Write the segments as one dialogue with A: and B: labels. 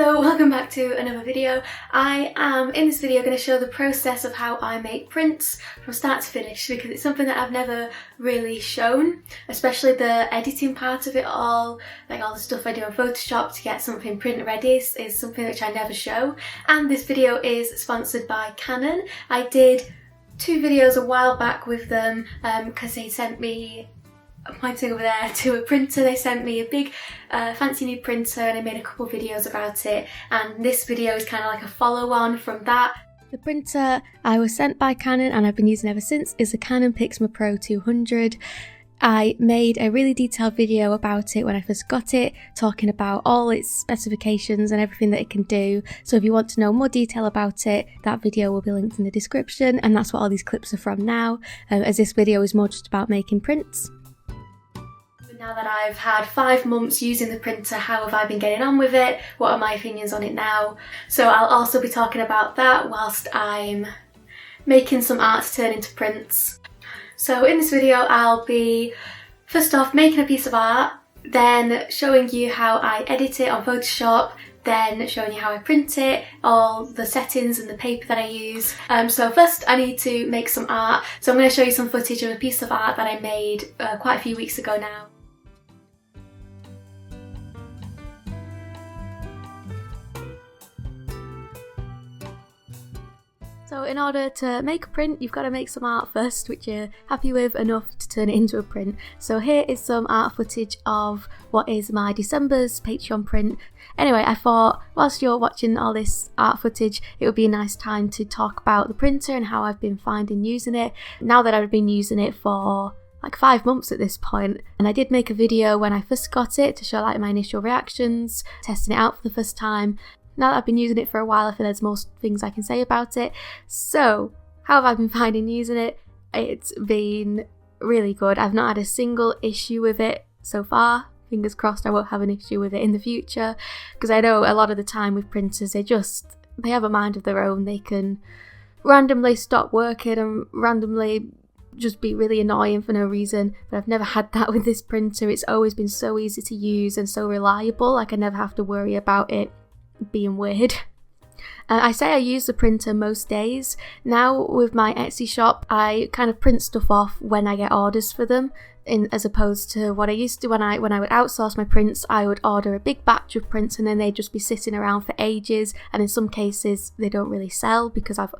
A: Hello, welcome back to another video. I am in this video going to show the process of how I make prints from start to finish, because it's something that I've never really shown, especially the editing part of it all, like all the stuff I do on Photoshop to get something print ready is something which I never show. And this video is sponsored by Canon. I did 2 videos a while back with them because they sent me, I'm pointing over there to a printer. They sent me a big fancy new printer and I made a couple of videos about it, and this video is kind of like a follow-on from that. The printer I was sent by Canon and I've been using ever since is the Canon PIXMA PRO-200. I made a really detailed video about it when I first got it, talking about all its specifications and everything that it can do. So if you want to know more detail about it, that video will be linked in the description, and that's what all these clips are from now, as this video is more just about making prints. Now that I've had 5 months using the printer, how have I been getting on with it? What are my opinions on it now? So I'll also be talking about that whilst I'm making some art to turn into prints. So in this video I'll be first off making a piece of art, then showing you how I edit it on Photoshop, then showing you how I print it, all the settings and the paper that I use. So first I need to make some art. So I'm going to show you some footage of a piece of art that I made quite a few weeks ago now. So in order to make a print, you've got to make some art first, which you're happy with enough to turn it into a print. So here is some art footage of what is my December's Patreon print. Anyway, I thought whilst you're watching all this art footage, it would be a nice time to talk about the printer and how I've been finding using it. Now that I've been using it for like 5 months at this point, and I did make a video when I first got it to show like my initial reactions, testing it out for the first time. Now that I've been using it for a while, I feel there's more things I can say about it. So, how have I been finding using it? It's been really good. I've not had a single issue with it so far. Fingers crossed I won't have an issue with it in the future, because I know a lot of the time with printers, they have a mind of their own. They can randomly stop working and randomly just be really annoying for no reason, but I've never had that with this printer. It's always been so easy to use and so reliable, like I never have to worry about it being weird. I say I use the printer most days. Now with my Etsy shop, I kind of print stuff off when I get orders for them, as opposed to what I used to when I would outsource my prints. I would order a big batch of prints and then they'd just be sitting around for ages, and in some cases they don't really sell because I've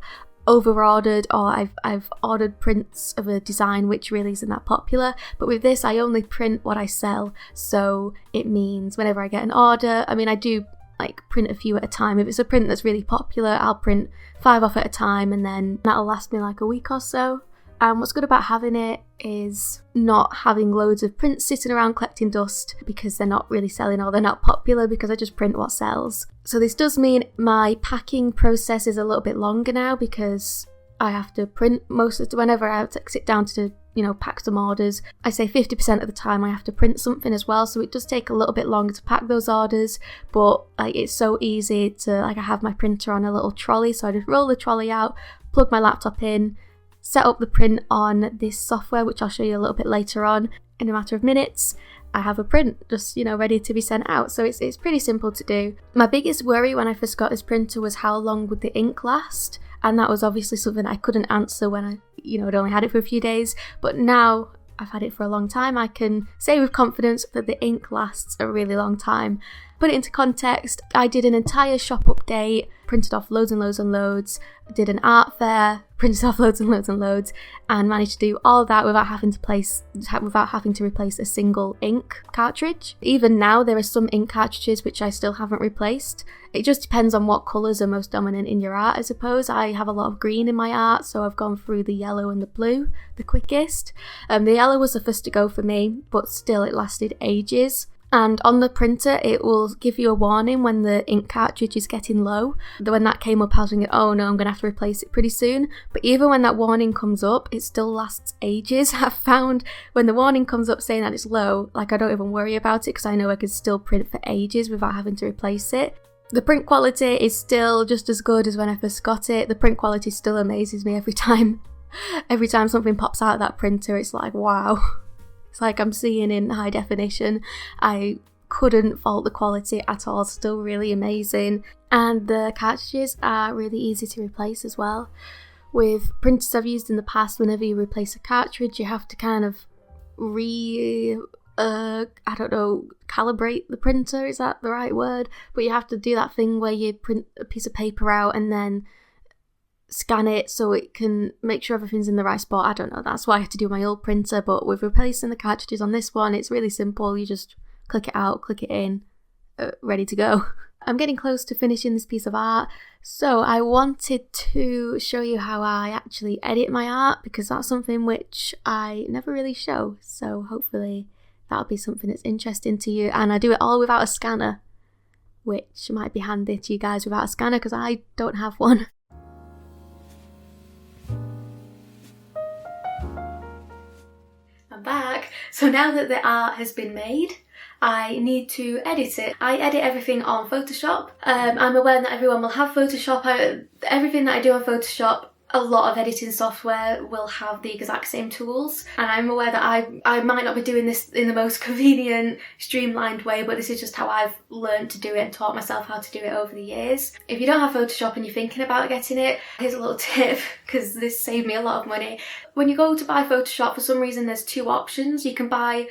A: over-ordered, or I've ordered prints of a design which really isn't that popular. But with this, I only print what I sell, so it means whenever I get an order, I mean I do like print a few at a time. If it's a print that's really popular, I'll print 5 off at a time, and then that'll last me like a week or so. And what's good about having it is not having loads of prints sitting around collecting dust because they're not really selling or they're not popular, because I just print what sells. So this does mean my packing process is a little bit longer now, because I have to print whenever I have to sit down to pack some orders. I say 50% of the time I have to print something as well, so it does take a little bit longer to pack those orders, but like it's so easy to, like I have my printer on a little trolley, so I just roll the trolley out, plug my laptop in, set up the print on this software, which I'll show you a little bit later on. In a matter of minutes, I have a print just, ready to be sent out. So it's pretty simple to do. My biggest worry when I first got this printer was how long would the ink last? And that was obviously something I couldn't answer when I, had only had it for a few days. But now I've had it for a long time, I can say with confidence that the ink lasts a really long time. Put it into context, I did an entire shop update, printed off loads and loads and loads, did an art fair, printed off loads and loads and loads, and managed to do all that without having to replace a single ink cartridge. Even now there are some ink cartridges which I still haven't replaced. It just depends on what colours are most dominant in your art, I suppose. I have a lot of green in my art, so I've gone through the yellow and the blue the quickest. The yellow was the first to go for me, but still it lasted ages. And on the printer, it will give you a warning when the ink cartridge is getting low. When that came up, I was thinking, oh no, I'm going to have to replace it pretty soon. But even when that warning comes up, it still lasts ages. I've found when the warning comes up saying that it's low, like I don't even worry about it because I know I can still print for ages without having to replace it. The print quality is still just as good as when I first got it. The print quality still amazes me every time. Every time something pops out of that printer, it's like, wow. It's like I'm seeing in high definition. I couldn't fault the quality at all, still really amazing. And the cartridges are really easy to replace as well. With printers I've used in the past, whenever you replace a cartridge, you have to kind of calibrate the printer, is that the right word? But you have to do that thing where you print a piece of paper out and then scan it so it can make sure everything's in the right spot. I don't know, that's what I had to do with my old printer, but with replacing the cartridges on this one, it's really simple. You just click it out, click it in, ready to go. I'm getting close to finishing this piece of art, so I wanted to show you how I actually edit my art, because that's something which I never really show, so hopefully that'll be something that's interesting to you. And I do it all without a scanner, which might be handy to you guys without a scanner, because I don't have one. I'm back. So now that the art has been made, I need to edit it. I edit everything on Photoshop. I'm aware that everyone will have Photoshop. Everything that I do on Photoshop, a lot of editing software will have the exact same tools, and I'm aware that I might not be doing this in the most convenient, streamlined way, but this is just how I've learned to do it and taught myself how to do it over the years. If you don't have Photoshop and you're thinking about getting it, here's a little tip, because this saved me a lot of money. When you go to buy Photoshop, for some reason there's two options. You can buy,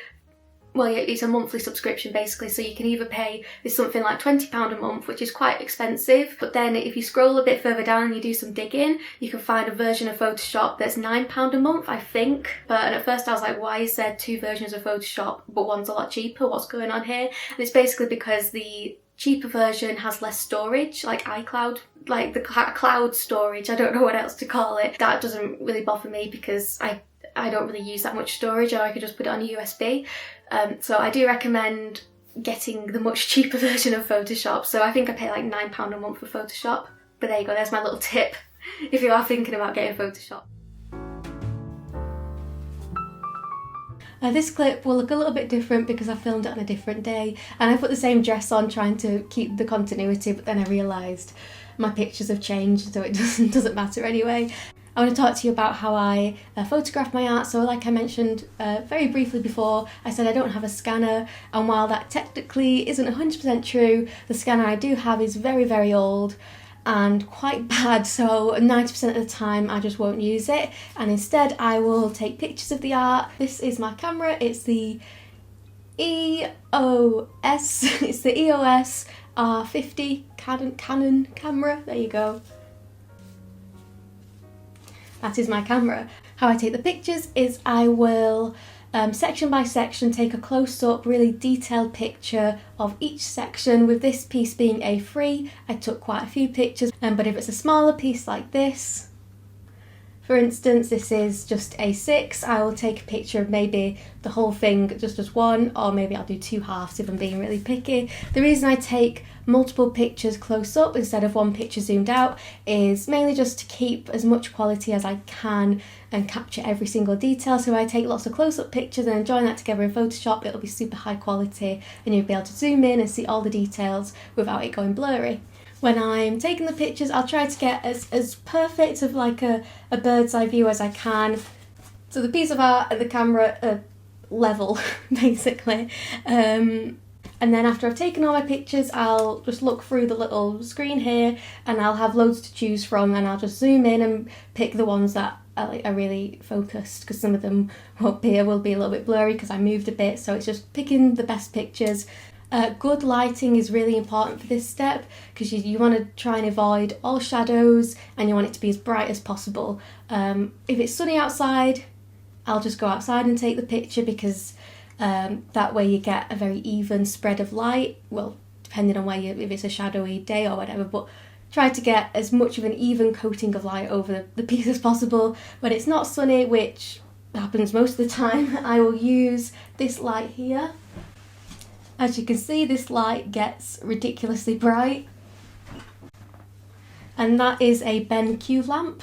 A: well, it's a monthly subscription basically, so you can either pay this something like £20 a month, which is quite expensive, but then if you scroll a bit further down and you do some digging, you can find a version of Photoshop that's £9 a month, I think. And at first I was like, why is there two versions of Photoshop but one's a lot cheaper? What's going on here? And it's basically because the cheaper version has less storage, like iCloud, like the cloud storage, I don't know what else to call it. That doesn't really bother me because I don't really use that much storage, or I could just put it on a USB. So I do recommend getting the much cheaper version of Photoshop. So I think I pay like £9 a month for Photoshop. But there you go, there's my little tip if you are thinking about getting Photoshop. This clip will look a little bit different because I filmed it on a different day, and I put the same dress on trying to keep the continuity, but then I realised my pictures have changed, so it doesn't matter anyway. I want to talk to you about how I photograph my art. So like I mentioned very briefly before, I said I don't have a scanner, and while that technically isn't 100% true, the scanner I do have is very, very old and quite bad, so 90% of the time I just won't use it, and instead I will take pictures of the art. This is my camera, it's the EOS, it's the EOS R50 Canon camera, there you go. That is my camera. How I take the pictures is I will section by section take a close-up, really detailed picture of each section. With this piece being A3, I took quite a few pictures, but if it's a smaller piece like this, for instance, this is just A6, I will take a picture of maybe the whole thing just as one, or maybe I'll do two halves if I'm being really picky. The reason I take multiple pictures close up instead of one picture zoomed out is mainly just to keep as much quality as I can and capture every single detail. So I take lots of close-up pictures and join that together in Photoshop, it'll be super high quality and you'll be able to zoom in and see all the details without it going blurry. When I'm taking the pictures, I'll try to get as perfect of like a bird's eye view as I can. So the piece of art and the camera are level, basically. And then after I've taken all my pictures, I'll just look through the little screen here and I'll have loads to choose from, and I'll just zoom in and pick the ones that are really focused, because some of them will be a little bit blurry because I moved a bit, so it's just picking the best pictures. Good lighting is really important for this step because you want to try and avoid all shadows and you want it to be as bright as possible. If it's sunny outside, I'll just go outside and take the picture because that way you get a very even spread of light, well, depending on if it's a shadowy day or whatever, but try to get as much of an even coating of light over the piece as possible. When it's not sunny, which happens most of the time, I will use this light here. As you can see, this light gets ridiculously bright, and that is a BenQ lamp.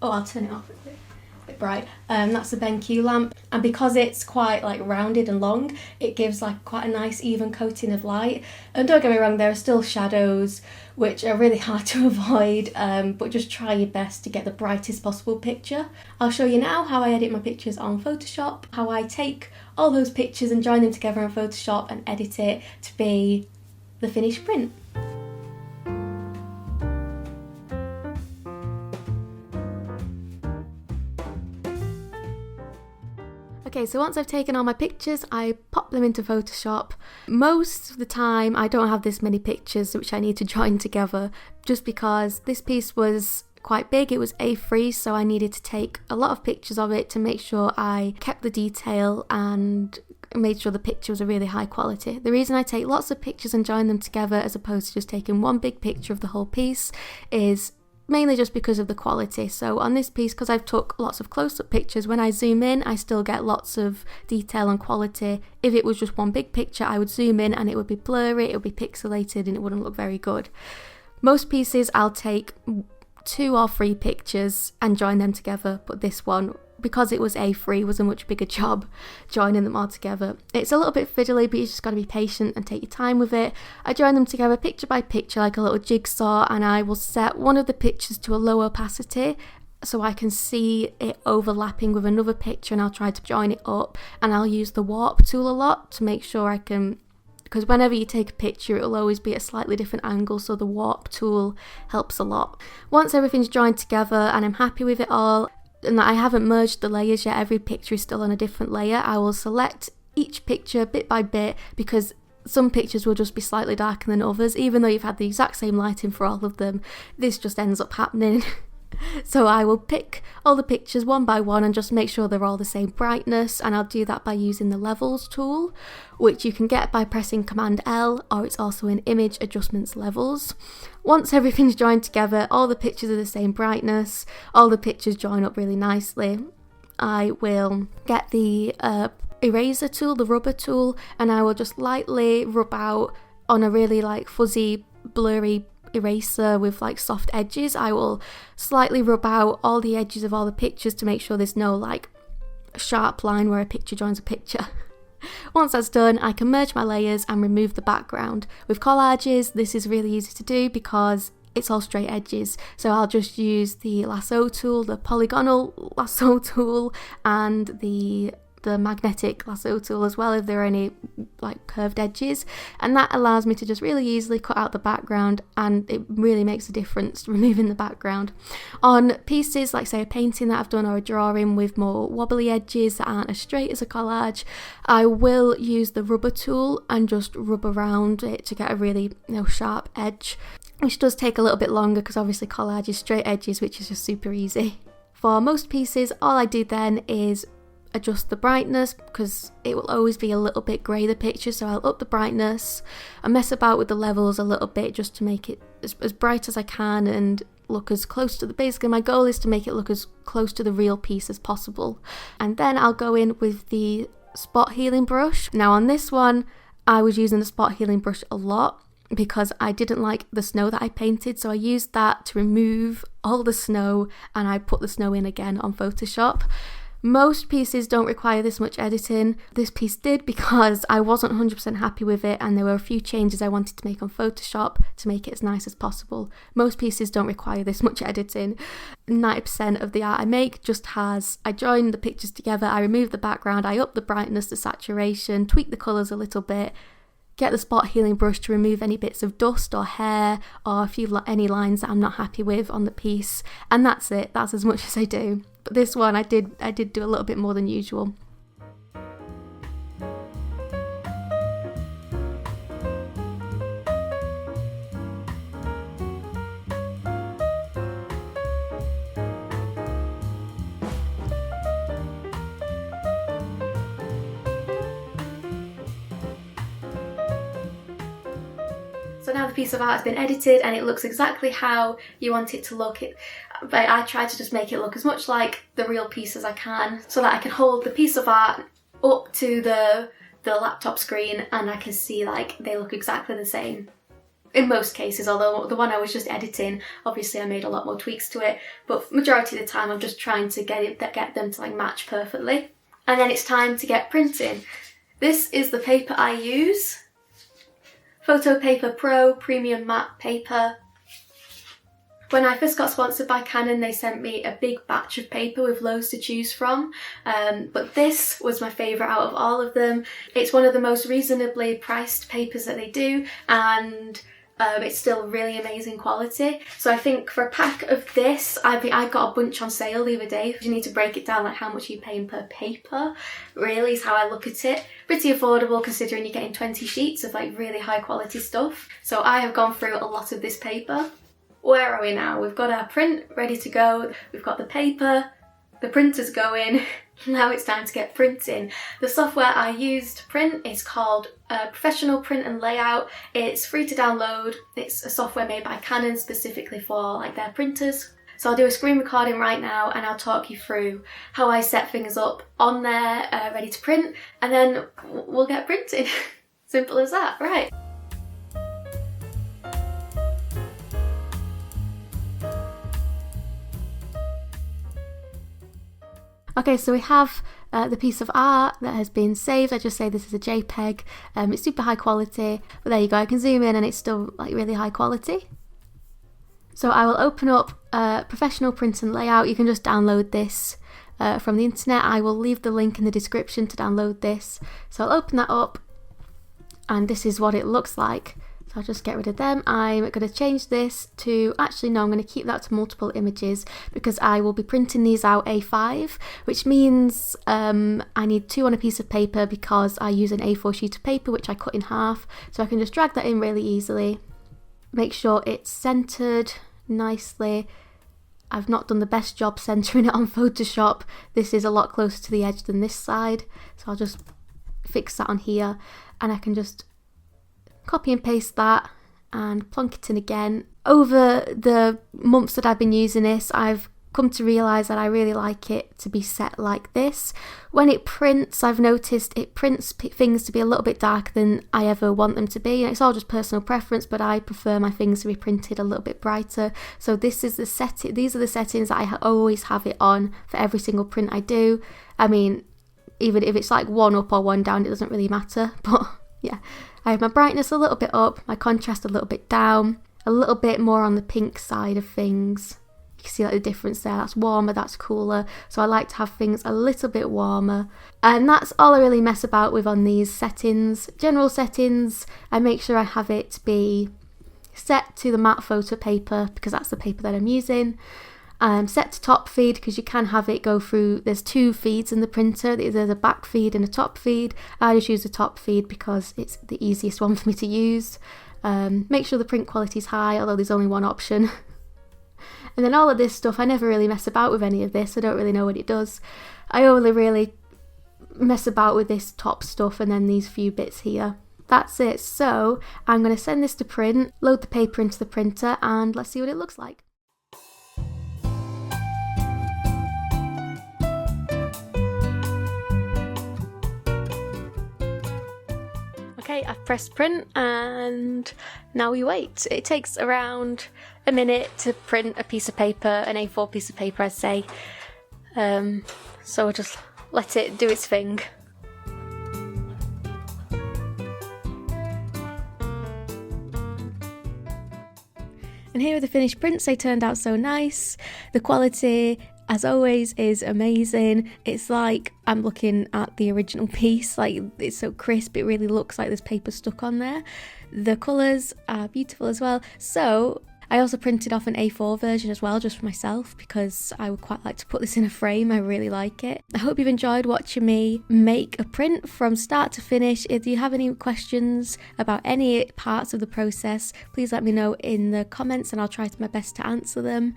A: Oh, I'll turn it off, it's a bit bright. That's the BenQ lamp, and because it's quite like rounded and long, it gives like quite a nice even coating of light. And don't get me wrong, there are still shadows which are really hard to avoid, but just try your best to get the brightest possible picture. I'll show you now how I edit my pictures on Photoshop, how I take all those pictures and join them together on Photoshop and edit it to be the finished print. Okay, so once I've taken all my pictures, I pop them into Photoshop. Most of the time I don't have this many pictures which I need to join together, just because this piece was quite big. It was A3, so I needed to take a lot of pictures of it to make sure I kept the detail and made sure the picture was a really high quality. The reason I take lots of pictures and join them together as opposed to just taking one big picture of the whole piece is mainly just because of the quality. So on this piece, because I've took lots of close-up pictures, when I zoom in I still get lots of detail and quality. If it was just one big picture, I would zoom in and it would be blurry, it would be pixelated, and it wouldn't look very good. Most pieces I'll take 2 or 3 pictures and join them together, but this one, because it was A3, was a much bigger job joining them all together. It's a little bit fiddly, but you just got to be patient and take your time with it. I join them together picture by picture like a little jigsaw, and I will set one of the pictures to a low opacity so I can see it overlapping with another picture, and I'll try to join it up, and I'll use the warp tool a lot to make sure I can, because whenever you take a picture it'll always be at a slightly different angle, so the warp tool helps a lot. Once everything's joined together and I'm happy with it all, and I haven't merged the layers yet, every picture is still on a different layer, I will select each picture bit by bit, because some pictures will just be slightly darker than others. Even though you've had the exact same lighting for all of them, this just ends up happening. So I will pick all the pictures one by one and just make sure they're all the same brightness, and I'll do that by using the levels tool, which you can get by pressing Command L, or it's also in image adjustments levels. Once everything's joined together, all the pictures are the same brightness, all the pictures join up really nicely, I will get the eraser tool, the rubber tool, and I will just lightly rub out on a really like fuzzy, blurry eraser with like soft edges. I will slightly rub out all the edges of all the pictures to make sure there's no like sharp line where a picture joins a picture. Once that's done, I can merge my layers and remove the background. With collages, this is really easy to do because it's all straight edges, so I'll just use the lasso tool, the polygonal lasso tool, and the magnetic lasso tool as well if there are any like curved edges, and that allows me to just really easily cut out the background, and it really makes a difference removing the background. On pieces like say a painting that I've done or a drawing with more wobbly edges that aren't as straight as a collage, I will use the rubber tool and just rub around it to get a really sharp edge, which does take a little bit longer because obviously collage is straight edges, which is just super easy. For most pieces, all I do then is adjust the brightness, because it will always be a little bit grey, the picture, so I'll up the brightness. I mess about with the levels a little bit just to make it as bright as I can and look as close to basically my goal is to make it look as close to the real piece as possible. And then I'll go in with the spot healing brush. Now on this one I was using the spot healing brush a lot because I didn't like the snow that I painted, so I used that to remove all the snow and I put the snow in again on Photoshop. Most pieces don't require this much editing. This piece did because I wasn't 100% happy with it, and there were a few changes I wanted to make on Photoshop to make it as nice as possible. Most pieces don't require this much editing. 90% of the art I make just has, I join the pictures together, I remove the background, I up the brightness, the saturation, tweak the colours a little bit, get the spot healing brush to remove any bits of dust or hair or any lines that I'm not happy with on the piece, and that's it. That's as much as I do. But this one I did do a little bit more than usual. So now the piece of art has been edited and it looks exactly how you want it to look. But I try to just make it look as much like the real piece as I can, so that I can hold the piece of art up to the laptop screen and I can see like they look exactly the same. in most cases, although the one I was just editing, obviously I made a lot more tweaks to it, but majority of the time I'm just trying to get them to like match perfectly. And then it's time to get printing. This is the paper I use. Photo Paper Pro Premium Matte Paper. When I first got sponsored by Canon, they sent me a big batch of paper with loads to choose from, but this was my favourite out of all of them. It's one of the most reasonably priced papers that they do, and it's still really amazing quality. So I think for a pack of this, I got a bunch on sale the other day. You need to break it down, like how much you're paying per paper, really is how I look at it. Pretty affordable considering you're getting 20 sheets of like really high quality stuff. So I have gone through a lot of this paper. Where are we now? We've got our print ready to go, we've got the paper, the printer's going, now it's time to get printing. The software I use to print is called Professional Print and Layout. It's free to download. It's a software made by Canon specifically for like their printers. So I'll do a screen recording right now and I'll talk you through how I set things up on there, ready to print, and then we'll get printing. Simple as that, right? Okay, so we have the piece of art that has been saved. I just say this is a JPEG. It's super high quality, but there you go. I can zoom in and it's still like really high quality. So I will open up Professional Print and Layout. You can just download this from the internet. I will leave the link in the description to download this. So I'll open that up and this is what it looks like. So I'll just get rid of them. I'm going to change this to, actually no, I'm going to keep that to multiple images because I will be printing these out A5, which means I need 2 on a piece of paper because I use an A4 sheet of paper which I cut in half. So I can just drag that in really easily. Make sure it's centered nicely. I've not done the best job centering it on Photoshop. This is a lot closer to the edge than this side. So I'll just fix that on here and I can just copy and paste that and plonk it in again. Over the months that I've been using this, I've come to realise that I really like it to be set like this. When it prints, I've noticed it prints things to be a little bit darker than I ever want them to be, and it's all just personal preference, but I prefer my things to be printed a little bit brighter. So this is the setting. These are the settings that I always have it on for every single print I do. I mean, even if it's like 1 up or 1 down, it doesn't really matter, but yeah. I have my brightness a little bit up, my contrast a little bit down, a little bit more on the pink side of things. You can see like the difference there, that's warmer, that's cooler, so I like to have things a little bit warmer. And that's all I really mess about with on these settings. General settings, I make sure I have it be set to the matte photo paper because that's the paper that I'm using. Set to top feed because you can have it go through, there's 2 feeds in the printer, there's a back feed and a top feed. I just use the top feed because it's the easiest one for me to use. Make sure the print quality is high, although there's only one option. And then all of this stuff, I never really mess about with any of this, I don't really know what it does. I only really mess about with this top stuff and then these few bits here. That's it. So I'm going to send this to print, load the paper into the printer, and let's see what it looks like. Okay, I've pressed print and now we wait. It takes around a minute to print a piece of paper, an A4 piece of paper I'd say. So we'll just let it do its thing. And here are the finished prints. They turned out so nice. The quality, as always, is amazing. It's like I'm looking at the original piece, like it's so crisp, it really looks like there's paper stuck on there. The colours are beautiful as well. So I also printed off an A4 version as well, just for myself, because I would quite like to put this in a frame. I really like it. I hope you've enjoyed watching me make a print from start to finish. If you have any questions about any parts of the process, please let me know in the comments and I'll try my best to answer them.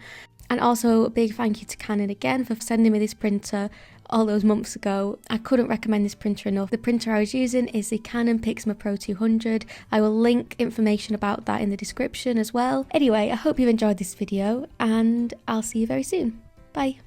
A: And also a big thank you to Canon again for sending me this printer all those months ago. I couldn't recommend this printer enough. The printer I was using is the Canon PIXMA PRO-200. I will link information about that in the description as well. Anyway, I hope you've enjoyed this video and I'll see you very soon. Bye.